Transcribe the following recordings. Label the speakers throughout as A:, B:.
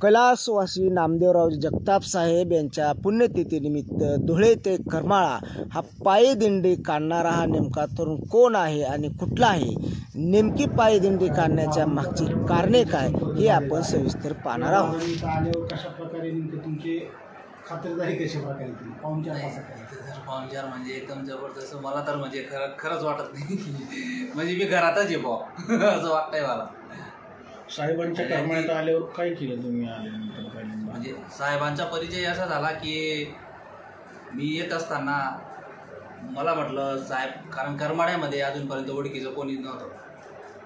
A: कैलासवासी नामदेवरावजी जगताप साहेब यांच्या पुण्यतिथीनिमित्त धुळे ते करमाळा हा पायी दिंडी काढणारा हा नेमका तरुण कोण आहे आणि कुठला आहे, नेमकी पायी दिंडी काढण्याच्या मागची कारणे काय हे आपण सविस्तर पाहणार आहोत.
B: कशा प्रकारे नेमके तुमची खातरदारी कशा प्रकारे केली
C: पाहुणचार म्हणजे एकदम जबरदस्त. मला तर म्हणजे खरंच वाटत नाही म्हणजे मी घरातच आहे भाऊ असं वाटतंय मला.
B: साहेबांच्या करमाळ्यात आल्यावर काय केलं तुम्ही आल्यानंतर?
C: म्हणजे साहेबांचा परिचय असा झाला की मी येत असताना मला म्हटलं साहेब, कारण करमाळ्यामध्ये अजूनपर्यंत ओळखीचं कोणीच नव्हतं.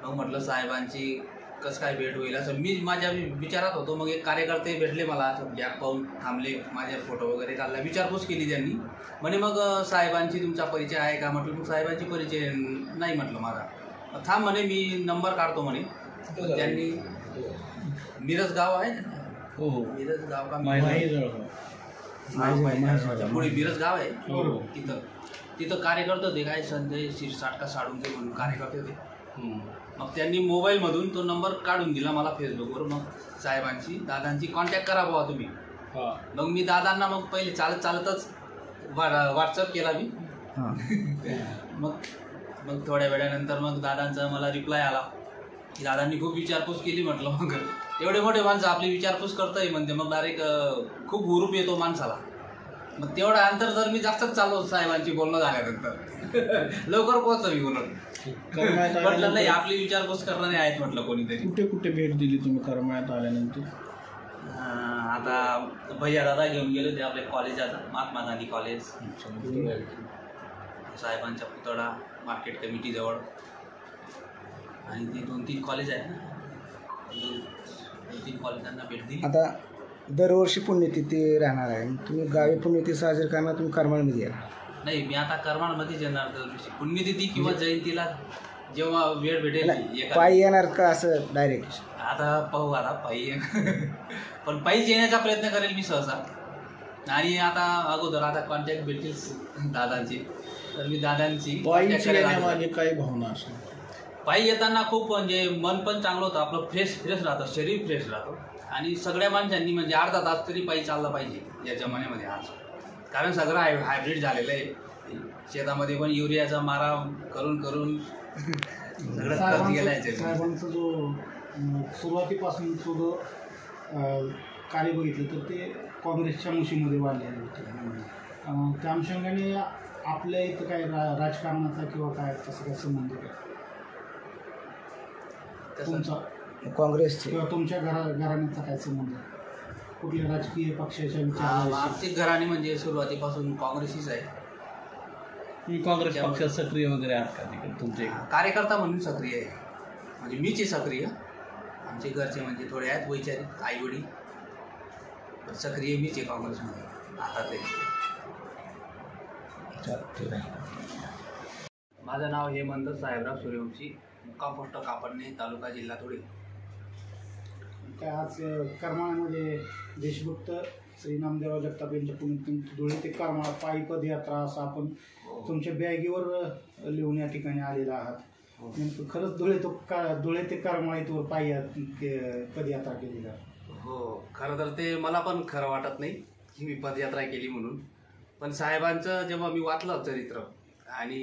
C: मग म्हटलं साहेबांची कसं काय भेट होईल असं मी माझ्या विचारात होतो. मग एक कार्यकर्ते भेटले मला, असं बॅग पाहून थांबले, माझे फोटो वगैरे काढला, विचारपूस केली त्यांनी. म्हणे मग साहेबांची तुमचा परिचय आहे का? म्हटलं मग साहेबांची परिचय नाही म्हटलं माझा. थांब म्हणे मी नंबर काढतो म्हणे. त्यांनी मिरज गाव आहे,
B: हो हो,
C: मिरज गाव का पुढे मिरज गाव आहे, तिथं कार्यकर्ते होते, काय संजय शिरसाट का साळुंके म्हणून कार्यकर्ते होते. मग त्यांनी मोबाईलमधून तो नंबर काढून दिला मला फेसबुकवर. मग साहेबांची दादांची कॉन्टॅक्ट करा बुवा तुम्ही. मग मी दादांना मग पहिले चालतच व्हॉट्सअप केला मी. मग थोड्या वेळानंतर मग दादांचा मला रिप्लाय आला की दादांनी खूप विचारपूस केली. म्हटलं मग एवढे मोठे माणसं आपली विचारपूस करतंय म्हणते, मग डायरेक्ट खूप हुरूप येतो माणसाला. मग तेवढं अंतर जर मी जास्तच चाललो साहेबांची बोलणं झाल्यानंतर लवकर पोहोचतो मी बोलत. म्हटलं नाही, आपली विचारपूस करणारे आहेत म्हटलं कोणीतरी.
B: कुठे कुठे भेट दिली तुम्ही करमाळ्यात आल्यानंतर?
C: आता भैया दादा घेऊन गेले होते आपल्या कॉलेजात, महात्मा गांधी कॉलेज, साहेबांचा पुतळा, मार्केट कमिटी जवळ, आणि ती 2-3 कॉलेज आहेत ना, 2-3 कॉलेजांना भेट दिली.
A: आता दरवर्षी पुण्यतिथी राहणार आहे, तुम्ही गावी पुण्यतिथी साजरी करणार, तुम्ही करमाळमध्ये येणार?
C: नाही, मी आता करमाळमध्येच येणार दरवर्षी पुण्यतिथी किंवा जयंतीला जेव्हा वेळ भेटेल.
A: पायी येणार का असं डायरेक्ट?
C: आता पाहू, आता पायी येणार पण पायीच येण्याचा प्रयत्न करेल मी सहसा. आणि आता अगोदर आता कॉन्टॅक्ट भेटतील दादांची, तर मी दादांची
B: काही भावना असेल.
C: पायी येताना खूप म्हणजे मन पण चांगलं होतं आपलं, फ्रेश राहतं, शरीर फ्रेश राहतं. आणि सगळ्या माणसांनी म्हणजे अर्धा तास तरी पायी चालला पाहिजे या जमान्यामध्ये आज. कारण सगळं हायब्रिड झालेलं आहे. शेतामध्ये पण युरियाचा मारा करून सगळं खत गेलं आहे.
B: साहेबांचा जो सुरुवातीपासून जो कार्य बघितलं तर ते काँग्रेसच्या मुशीमध्ये वाढलेलं होतं. त्या अनुषंगाने आपल्या इथं काय राजकारणाचा किंवा काय कसं काय संबंध काय तुमचा
A: काँग्रेसचे
B: किंवा तुमच्या घराण्याचा काय संबंध? कुठल्या राजकीय पक्षाच्या विचार?
C: आर्थिक घराणे म्हणजे सुरुवातीपासून काँग्रेसच आहे.
B: तुम्ही काँग्रेस पक्षात सक्रिय वगैरे आहात का? तुमचे
C: कार्यकर्ता म्हणून सक्रिय आहे, म्हणजे मीच सक्रिय. आमचे घरचे म्हणजे थोडे आहेत वैचारिक, आई वडील, पण सक्रिय मीच आहे काँग्रेसमध्ये आता तरी. माझं नाव हेमंत साहेबराव सूर्यवंशी, मुक्काम पोस्ट कापडणे, तालुका जिल्हा धुळे.
B: काय आज करमाळ्यामध्ये देशभक्त श्री नामदेवराव जगताप यांच्या पुण्यतिथी धुळे ते करमाळा पायी पदयात्रा असं आपण तुमच्या बॅगेवर लिहून या ठिकाणी आलेला आहात. नेमकं खरंच धुळे ते करमाळा इथवर पायी पदयात्रा केलेली आहे?
C: हो, खरं तर ते मला पण खरं वाटत नाही की मी पदयात्रा केली म्हणून. पण साहेबांचं जेव्हा मी वाचलं चरित्र आणि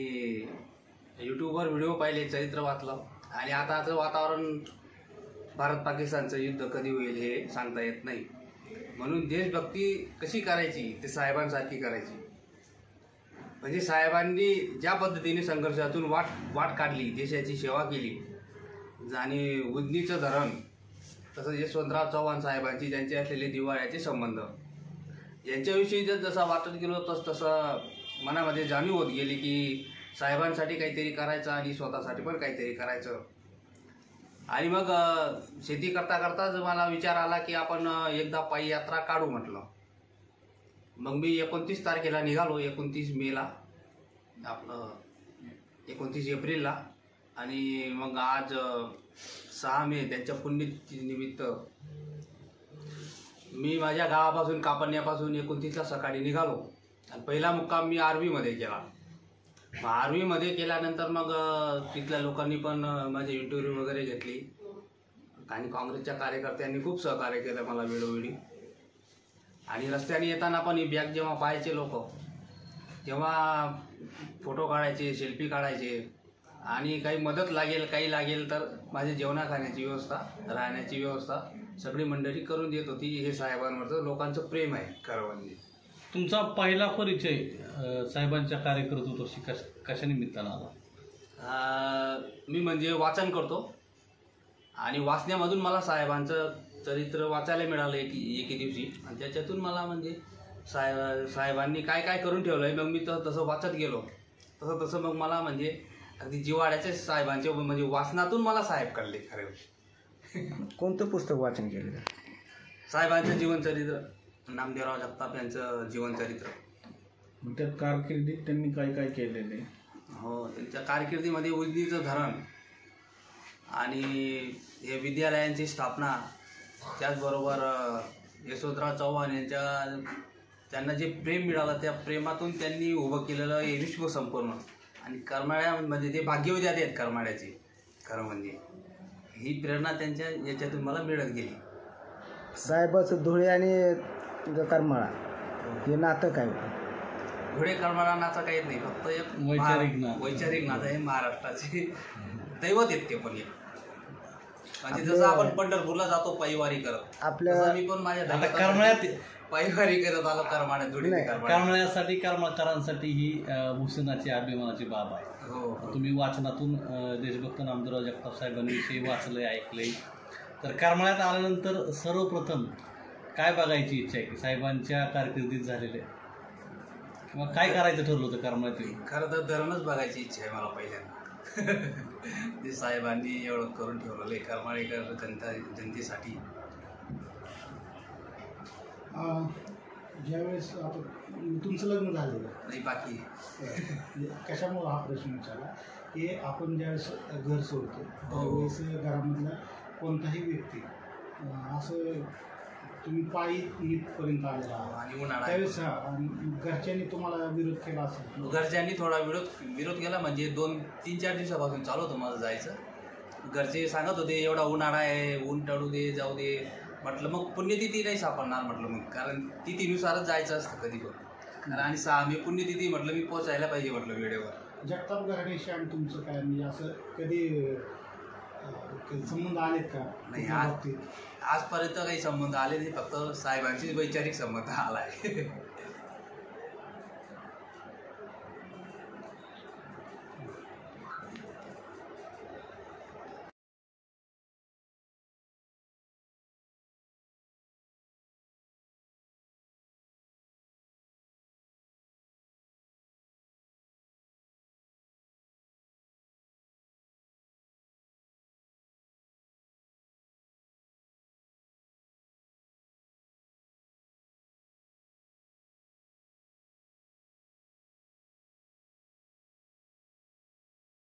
C: यूट्यूबवर व्हिडिओ पाहिले, चरित्र वाचलं, आणि आताचं वातावरण भारत पाकिस्तानचं युद्ध कधी होईल हे सांगता येत नाही. म्हणून देशभक्ती कशी करायची ते साहेबांसारखी करायची. म्हणजे साहेबांनी ज्या पद्धतीने संघर्षातून वाट काढली, देशाची सेवा केली, आणि उजनीचं धरण, तसंच यशवंतराव चव्हाण साहेबांची त्यांचे असलेले जिव्हाळ्याचे संबंध, यांच्याविषयी जसं वाटत गेलो तसं मनामध्ये जाणीव होत गेली की साहेबांसाठी काहीतरी करायचं आणि स्वतःसाठी पण काहीतरी करायचं. आणि मग शेती करता मला विचार आला की आपण एकदा पायी यात्रा काढू म्हटलं. मग मी 29 तारखेला निघालो, 29 मेला, आपलं 29 एप्रिलला. आणि मग आज 6 मे त्यांच्या पुण्यतिथीनिमित्त मी माझ्या गावापासून, कापडण्यापासून 29ला सकाळी निघालो. आणि पहिला मुक्काम मी आर्वीमध्ये केला. आर्वीमध्ये केल्यानंतर मग तिथल्या लोकांनी पण माझे इंटरव्ह्यू वगैरे घेतली. आणि काँग्रेसच्या कार्यकर्त्यांनी खूप सहकार्य केलं मला वेळोवेळी. आणि रस्त्याने येताना पण ही बॅग जेव्हा पाहायचे लोक तेव्हा फोटो काढायचे, सेल्फी काढायचे. आणि काही मदत लागेल, काही लागेल तर माझी जेवणा खाण्याची व्यवस्था, राहण्याची व्यवस्था सगळी मंडळी करून देत होती. हे साहेबांवरचं लोकांचं प्रेम आहे खरं म्हणजे.
D: तुमचा पहिला परिचय साहेबांच्या कार्यकर्तृत्वाशी कशा निमित्तानं आला?
C: मी म्हणजे वाचन करतो आणि वाचण्यामधून मला साहेबांचं चरित्र वाचायला मिळालं एके दिवशी. आणि त्याच्यातून मला म्हणजे साहेबांनी काय काय करून ठेवलं आहे, मग मी तसं वाचत गेलो. तसं मग मला म्हणजे अगदी जिव्हाळ्याचे साहेबांचे म्हणजे वाचनातून मला साहेब कळले खरे.
A: कोणतं पुस्तक वाचन केलं?
C: साहेबांचं जीवनचरित्र, नामदेवराव जगताप यांचं जीवनचरित्र.
B: त्यात कारकिर्दीत त्यांनी काय काय केलेले?
C: हो, त्यांच्या कारकिर्दीमध्ये उजनीचं धरण आणि हे विद्यालयांची स्थापना, त्याचबरोबर यशवंतराव चव्हाण त्यांना जे प्रेम मिळालं त्या प्रेमातून त्यांनी उभं केलेलं हे विश्व संपूर्ण. आणि करमाळ्यामध्ये ते भाग्यवती आहेत करमाळ्याची. खरं म्हणजे ही प्रेरणा त्यांच्या याच्यातून मला मिळत गेली.
A: साहेबाचं धुळे आणि करमाळा हे नातं काय होतं?
C: धुळे करमाळा नाचं काहीच नाही, फक्त एक वैचारिक नातं आहे. महाराष्ट्राचे दैवत आहेत ते पण एक. म्हणजे जसं आपण पंढरपूरला जातो पायवारी करत,
A: आपल्या
C: मी पण माझ्या
D: करमाळ्यात
C: पायवारी करत आलो करमाळ्यात. धुळे
D: करमाळ्यासाठी, करमाळकरांसाठी ही भूषणाची अभिमानाची बाब आहे.
C: हो,
D: तुम्ही वाचनातून देशभक्त नामदेवराव जगताप साहेबांविषयी वाचलंय, ऐकलंय. तर करमाळ्यात आल्यानंतर सर्वप्रथम काय बघायची इच्छा आहे की साहेबांच्या कारकिर्दीत झालेले, किंवा काय करायचं ठरलं होतं करमाळ्यात?
C: खरं तर धरणच बघायची इच्छा आहे मला पहिल्यांदा. ते साहेबांनी एवढं करून ठेवलेलं आहे करमाळेकर जनतेसाठी.
B: ज्यावेळेस आता तुमचं लग्न झालेलं
C: नाही बाकी
B: कशामुळे हा प्रश्न विचारला की आपण ज्यावेळेस घर सोडतो त्यावेळेस घरामधला कोणताही व्यक्ती असं तुम्ही पायी इथपर्यंत आलेला
C: आणि उन्हाळा
B: त्यावेळेस घरच्यांनी तुम्हाला विरोध केला असेल?
C: घरच्यांनी थोडा विरोध केला. म्हणजे 2-3-4 दिवसापासून चालू होतं माझं जायचं. घरचे सांगत होते एवढा उन्हाळा आहे, ऊन टाळू दे, जाऊ दे. म्हटलं मग पुण्यतिथी नाही सापडणार म्हटलं, मग कारण तिथीनुसारच जायचं असतं कधी पण. आणि 6 मे पुण्यतिथी म्हटलं मी पोचायला पाहिजे म्हटलं वेळेवर.
B: जगताप घराण्याशी आणि तुमचं काय म्हणजे असं कधी संबंध आलेत का?
C: नाही, आजपर्यंत काही संबंध आले नाही, फक्त साहेबांचीच वैचारिक संबंध आला आहे.